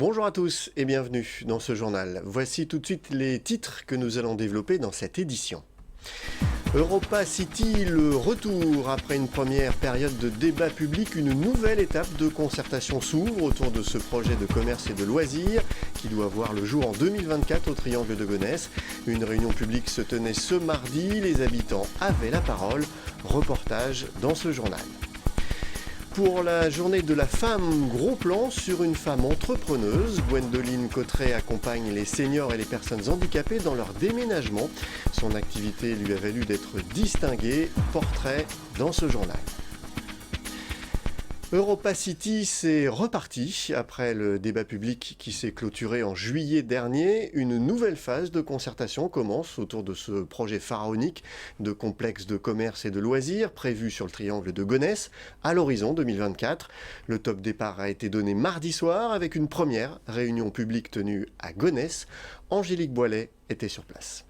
Bonjour à tous et bienvenue dans ce journal. Voici tout de suite les titres que nous allons développer dans cette édition. Europa City, le retour. Après une première période de débat public, une nouvelle étape de concertation s'ouvre autour de ce projet de commerce et de loisirs qui doit voir le jour en 2024 au Triangle de Gonesse. Une réunion publique se tenait ce mardi, les habitants avaient la parole. Reportage dans ce journal. Pour la journée de la femme, gros plan sur une femme entrepreneuse. Gwendoline Cotret accompagne les seniors et les personnes handicapées dans leur déménagement. Son activité lui a valu d'être distinguée. Portrait dans ce journal. Europa City, c'est reparti. Après le débat public qui s'est clôturé en juillet dernier, une nouvelle phase de concertation commence autour de ce projet pharaonique de complexe de commerce et de loisirs prévu sur le triangle de Gonesse à l'horizon 2024. Le top départ a été donné mardi soir avec une première réunion publique tenue à Gonesse. Angélique Boilet était sur place.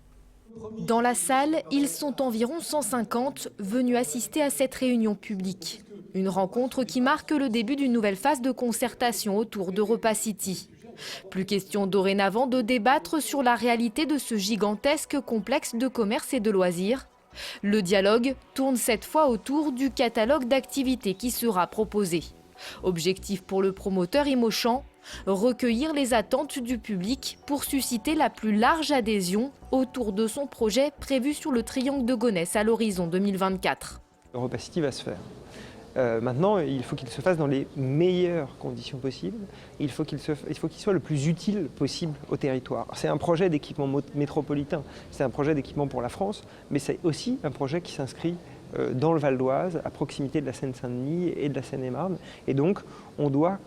Dans la salle, ils sont environ 150 venus assister à cette réunion publique. Une rencontre qui marque le début d'une nouvelle phase de concertation autour d'Europa City. Plus question dorénavant de débattre sur la réalité de ce gigantesque complexe de commerce et de loisirs. Le dialogue tourne cette fois autour du catalogue d'activités qui sera proposé. Objectif pour le promoteur Imochamp, recueillir les attentes du public pour susciter la plus large adhésion autour de son projet prévu sur le triangle de Gonesse à l'horizon 2024. Europa City va se faire. Maintenant, il faut qu'il se fasse dans les meilleures conditions possibles. Il faut qu'il soit le plus utile possible au territoire. C'est un projet d'équipement métropolitain, c'est un projet d'équipement pour la France, mais c'est aussi un projet qui s'inscrit dans le Val d'Oise, à proximité de la Seine-Saint-Denis et de la Seine-et-Marne. Et donc, on doit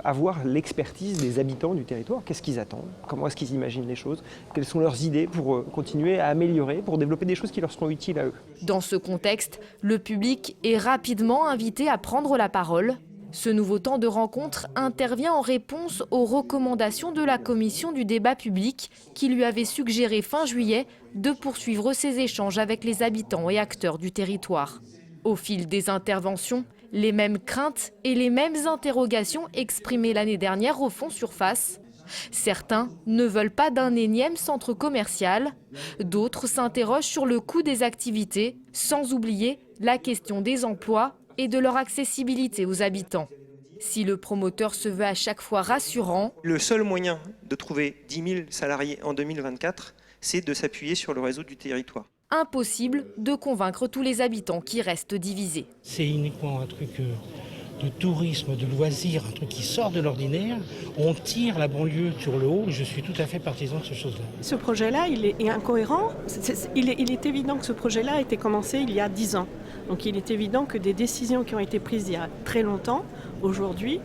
avoir l'expertise des habitants du territoire. Qu'est-ce qu'ils attendent? Comment est-ce qu'ils imaginent les choses? Quelles sont leurs idées pour continuer à améliorer, pour développer des choses qui leur seront utiles à eux? Dans ce contexte, le public est rapidement invité à prendre la parole. Ce nouveau temps de rencontre intervient en réponse aux recommandations de la commission du débat public qui lui avait suggéré fin juillet de poursuivre ses échanges avec les habitants et acteurs du territoire. Au fil des interventions, les mêmes craintes et les mêmes interrogations exprimées l'année dernière refont surface. Certains ne veulent pas d'un énième centre commercial, d'autres s'interrogent sur le coût des activités, sans oublier la question des emplois et de leur accessibilité aux habitants. Si le promoteur se veut à chaque fois rassurant, le seul moyen de trouver 10 000 salariés en 2024, c'est de s'appuyer sur le réseau du territoire. Impossible de convaincre tous les habitants qui restent divisés. C'est uniquement un truc de tourisme, de loisirs, un truc qui sort de l'ordinaire. On tire la banlieue sur le haut et je suis tout à fait partisan de ces choses-là. Ce projet-là, il est incohérent. Il est évident que ce projet-là a été commencé il y a 10 ans. Donc il est évident que des décisions qui ont été prises il y a très longtemps, aujourd'hui,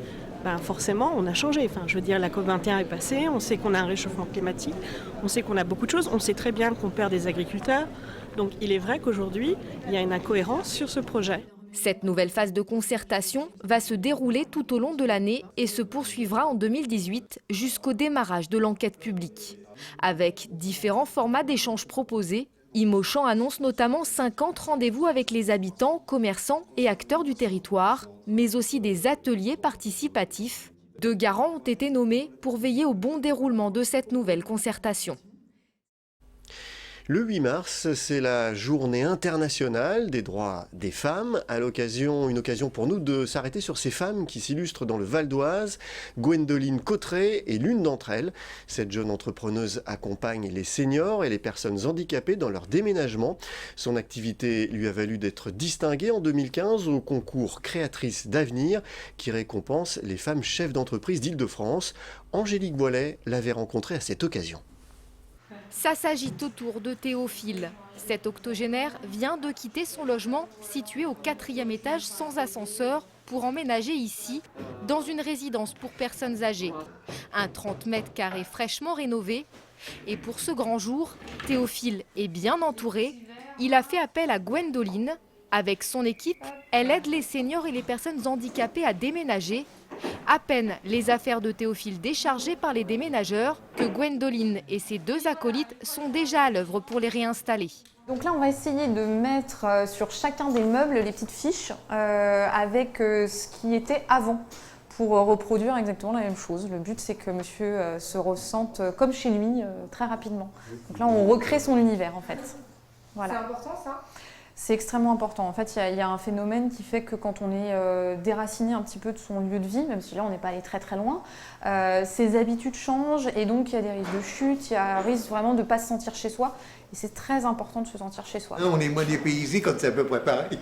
forcément, on a changé. Je veux dire, la COP21 est passée, on sait qu'on a un réchauffement climatique, on sait qu'on a beaucoup de choses, on sait très bien qu'on perd des agriculteurs. Donc il est vrai qu'aujourd'hui, il y a une incohérence sur ce projet. Cette nouvelle phase de concertation va se dérouler tout au long de l'année et se poursuivra en 2018 jusqu'au démarrage de l'enquête publique. Avec différents formats d'échanges proposés, Imochamp annonce notamment 50 rendez-vous avec les habitants, commerçants et acteurs du territoire, mais aussi des ateliers participatifs. 2 garants ont été nommés pour veiller au bon déroulement de cette nouvelle concertation. Le 8 mars, c'est la journée internationale des droits des femmes. Une occasion pour nous de s'arrêter sur ces femmes qui s'illustrent dans le Val d'Oise. Gwendoline Cotret est l'une d'entre elles. Cette jeune entrepreneuse accompagne les seniors et les personnes handicapées dans leur déménagement. Son activité lui a valu d'être distinguée en 2015 au concours Créatrices d'avenir qui récompense les femmes chefs d'entreprise d'Île-de-France. Angélique Boilet l'avait rencontrée à cette occasion. Ça s'agite autour de Théophile. Cet octogénaire vient de quitter son logement situé au 4e étage sans ascenseur pour emménager ici, dans une résidence pour personnes âgées. Un 30 mètres carrés fraîchement rénové. Et pour ce grand jour, Théophile est bien entouré. Il a fait appel à Gwendoline. Avec son équipe, elle aide les seniors et les personnes handicapées à déménager. À peine les affaires de Théophile déchargées par les déménageurs que Gwendoline et ses 2 acolytes sont déjà à l'œuvre pour les réinstaller. Donc là, on va essayer de mettre sur chacun des meubles les petites fiches avec ce qui était avant, pour reproduire exactement la même chose. Le but, c'est que monsieur se ressente comme chez lui très rapidement. Donc là, on recrée son univers, en fait. Voilà. C'est important, ça ? C'est extrêmement important. En fait, il y a un phénomène qui fait que quand on est déraciné un petit peu de son lieu de vie, même si là, on n'est pas allé très très loin, ses habitudes changent et donc il y a des risques de chute, il y a un risque vraiment de ne pas se sentir chez soi. Et c'est très important de se sentir chez soi. On est moins dépaysé quand c'est à peu près pareil.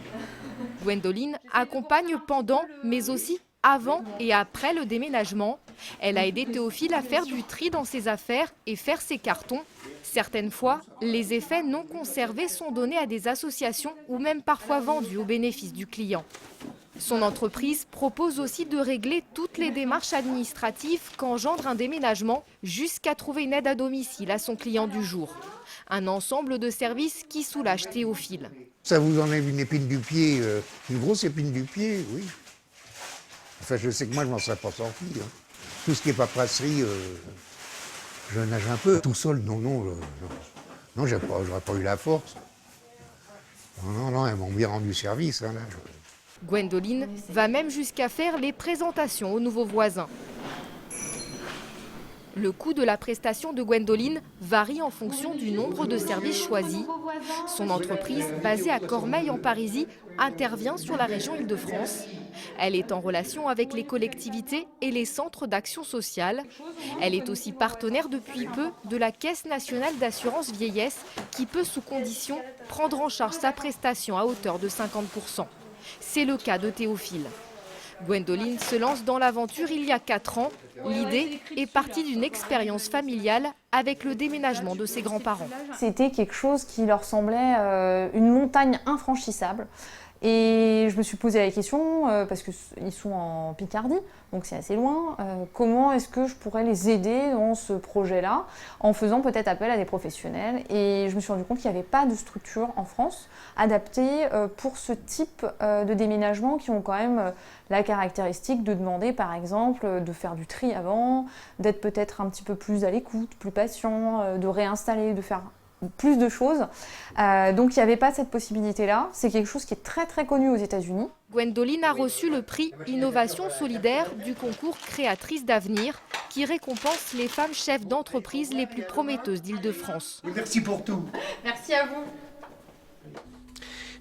Gwendoline accompagne pendant, mais aussi avant et après le déménagement. Elle a aidé Théophile à faire du tri dans ses affaires et faire ses cartons. Certaines fois, les effets non conservés sont donnés à des associations ou même parfois vendus au bénéfice du client. Son entreprise propose aussi de régler toutes les démarches administratives qu'engendre un déménagement jusqu'à trouver une aide à domicile à son client du jour. Un ensemble de services qui soulage Théophile. Ça vous enlève une épine du pied, une grosse épine du pied, oui. Enfin, je sais que moi, je m'en serais pas sorti. Hein. Tout ce qui est paperasserie, je nage un peu. Tout seul, non, j'aurais pas eu la force. Non, elles m'ont bien rendu service. Hein, là. Gwendoline va même jusqu'à faire les présentations aux nouveaux voisins. Le coût de la prestation de Gwendoline varie en fonction du nombre de services choisis. Son entreprise, basée à Cormeilles en Parisis, intervient sur la région Île-de-France. Elle est en relation avec les collectivités et les centres d'action sociale. Elle est aussi partenaire depuis peu de la Caisse nationale d'assurance vieillesse qui peut, sous condition, prendre en charge sa prestation à hauteur de 50%. C'est le cas de Théophile. Gwendoline se lance dans l'aventure il y a 4 ans. L'idée est partie d'une expérience familiale avec le déménagement de ses grands-parents. C'était quelque chose qui leur semblait une montagne infranchissable. Et je me suis posé la question, parce qu'ils sont en Picardie, donc c'est assez loin, comment est-ce que je pourrais les aider dans ce projet-là, en faisant peut-être appel à des professionnels. Et je me suis rendu compte qu'il n'y avait pas de structure en France adaptée pour ce type de déménagement qui ont quand même la caractéristique de demander, par exemple, de faire du tri avant, d'être peut-être un petit peu plus à l'écoute, plus patient, de réinstaller, de faire plus de choses. Donc il n'y avait pas cette possibilité-là. C'est quelque chose qui est très très connu aux États-Unis. Gwendoline a reçu le prix Innovation solidaire du concours Créatrices d'avenir qui récompense les femmes chefs d'entreprise les plus prometteuses d'Île-de-France. Merci pour tout. Merci à vous.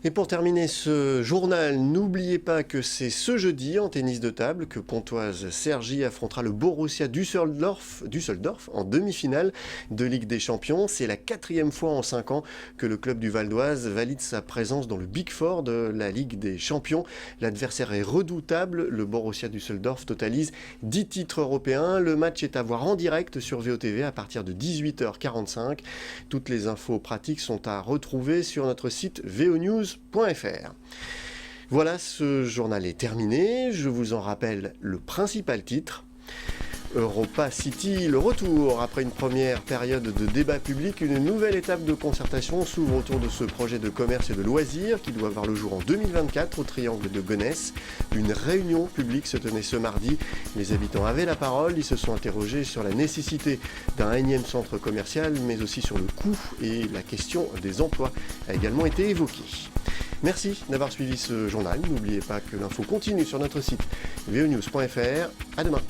Et pour terminer ce journal, n'oubliez pas que c'est ce jeudi en tennis de table que Pontoise Cergy affrontera le Borussia Düsseldorf en demi-finale de Ligue des Champions. C'est la 4e fois en 5 ans que le club du Val d'Oise valide sa présence dans le Big Four de la Ligue des Champions. L'adversaire est redoutable. Le Borussia Düsseldorf totalise 10 titres européens. Le match est à voir en direct sur VOTV à partir de 18h45. Toutes les infos pratiques sont à retrouver sur notre site vonews.fr. Voilà, ce journal est terminé. Je vous en rappelle le principal titre. Europa City, le retour. Après une première période de débat public, une nouvelle étape de concertation s'ouvre autour de ce projet de commerce et de loisirs qui doit voir le jour en 2024 au Triangle de Gonesse. Une réunion publique se tenait ce mardi. Les habitants avaient la parole. Ils se sont interrogés sur la nécessité d'un énième centre commercial, mais aussi sur le coût, et la question des emplois a également été évoquée. Merci d'avoir suivi ce journal. N'oubliez pas que l'info continue sur notre site vonews.fr. À demain.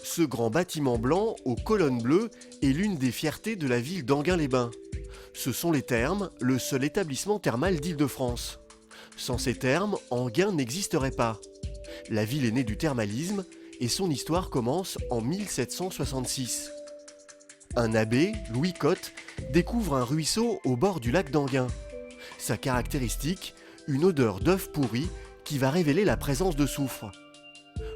Ce grand bâtiment blanc aux colonnes bleues est l'une des fiertés de la ville d'Enghien-les-Bains. Ce sont les thermes, le seul établissement thermal d'Île-de-France. Sans ces thermes, Enghien n'existerait pas. La ville est née du thermalisme et son histoire commence en 1766. Un abbé, Louis Cotte, découvre un ruisseau au bord du lac d'Enghien. Sa caractéristique, une odeur d'œuf pourri qui va révéler la présence de soufre.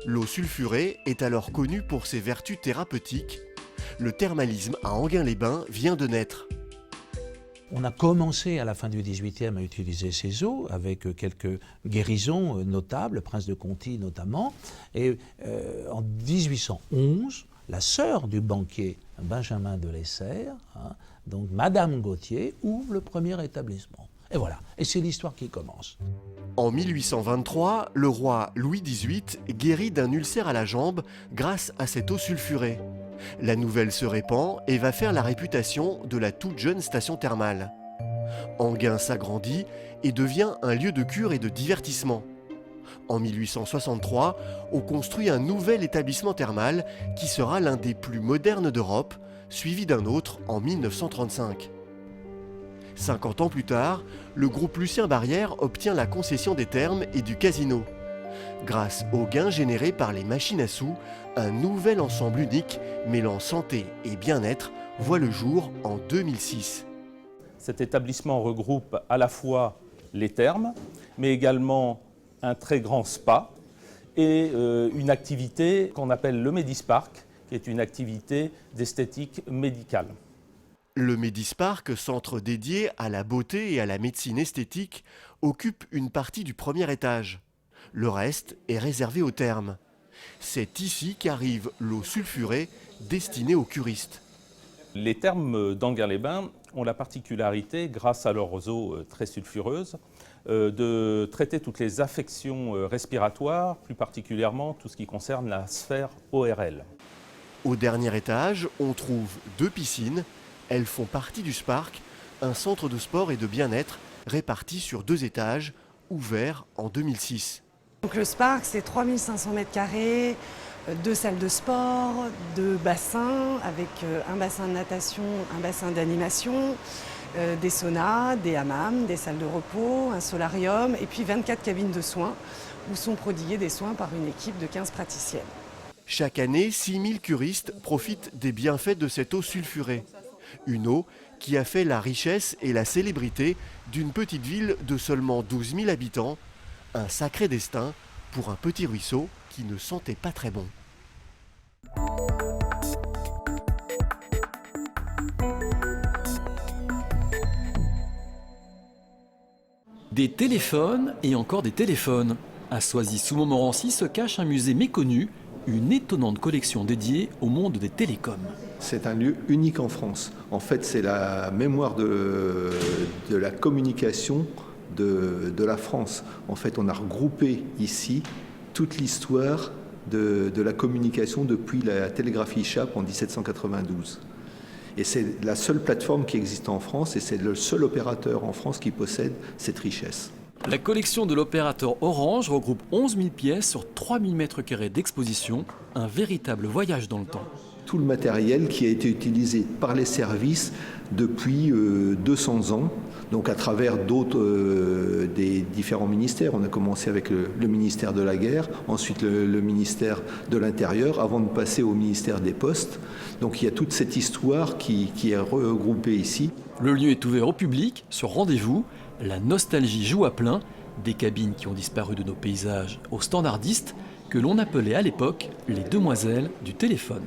L'eau sulfurée est alors connue pour ses vertus thérapeutiques. Le thermalisme à Enghien-les-Bains vient de naître. On a commencé à la fin du XVIIIe à utiliser ces eaux avec quelques guérisons notables, Prince de Conti notamment. Et en 1811, la sœur du banquier Benjamin de Lesser, donc Madame Gauthier, ouvre le premier établissement. Et voilà, et c'est l'histoire qui commence. En 1823, le roi Louis XVIII guérit d'un ulcère à la jambe grâce à cette eau sulfurée. La nouvelle se répand et va faire la réputation de la toute jeune station thermale. Enghien s'agrandit et devient un lieu de cure et de divertissement. En 1863, on construit un nouvel établissement thermal qui sera l'un des plus modernes d'Europe, suivi d'un autre en 1935. 50 ans plus tard, le groupe Lucien Barrière obtient la concession des thermes et du casino. Grâce aux gains générés par les machines à sous, un nouvel ensemble unique mêlant santé et bien-être voit le jour en 2006. Cet établissement regroupe à la fois les thermes, mais également un très grand spa et une activité qu'on appelle le Médispark, qui est une activité d'esthétique médicale. Le Médispark, centre dédié à la beauté et à la médecine esthétique, occupe une partie du premier étage. Le reste est réservé aux thermes. C'est ici qu'arrive l'eau sulfurée destinée aux curistes. Les thermes d'Enghien-les-Bains ont la particularité, grâce à leurs eaux très sulfureuses, de traiter toutes les affections respiratoires, plus particulièrement tout ce qui concerne la sphère ORL. Au dernier étage, on trouve 2 piscines. Elles font partie du Spark, un centre de sport et de bien-être réparti sur 2 étages, ouvert en 2006. Donc le Spark, c'est 3500 m², 2 salles de sport, 2 bassins avec un bassin de natation, un bassin d'animation, des saunas, des hammams, des salles de repos, un solarium et puis 24 cabines de soins où sont prodigués des soins par une équipe de 15 praticiennes. Chaque année, 6000 curistes profitent des bienfaits de cette eau sulfurée. Une eau qui a fait la richesse et la célébrité d'une petite ville de seulement 12 000 habitants. Un sacré destin pour un petit ruisseau qui ne sentait pas très bon. Des téléphones et encore des téléphones. À Soisy-sous-Montmorency se cache un musée méconnu, une étonnante collection dédiée au monde des télécoms. C'est un lieu unique en France. En fait, c'est la mémoire de la communication de la France. En fait, on a regroupé ici toute l'histoire de la communication depuis la télégraphie Chappe en 1792. Et c'est la seule plateforme qui existe en France et c'est le seul opérateur en France qui possède cette richesse. La collection de l'opérateur Orange regroupe 11 000 pièces sur 3 000 m² d'exposition, un véritable voyage dans le temps. Tout le matériel qui a été utilisé par les services depuis 200 ans, donc à travers des différents ministères. On a commencé avec le ministère de la Guerre, ensuite le ministère de l'Intérieur, avant de passer au ministère des Postes. Donc il y a toute cette histoire qui est regroupée ici. Le lieu est ouvert au public, sur rendez-vous. La nostalgie joue à plein, des cabines qui ont disparu de nos paysages aux standardistes, que l'on appelait à l'époque les demoiselles du téléphone.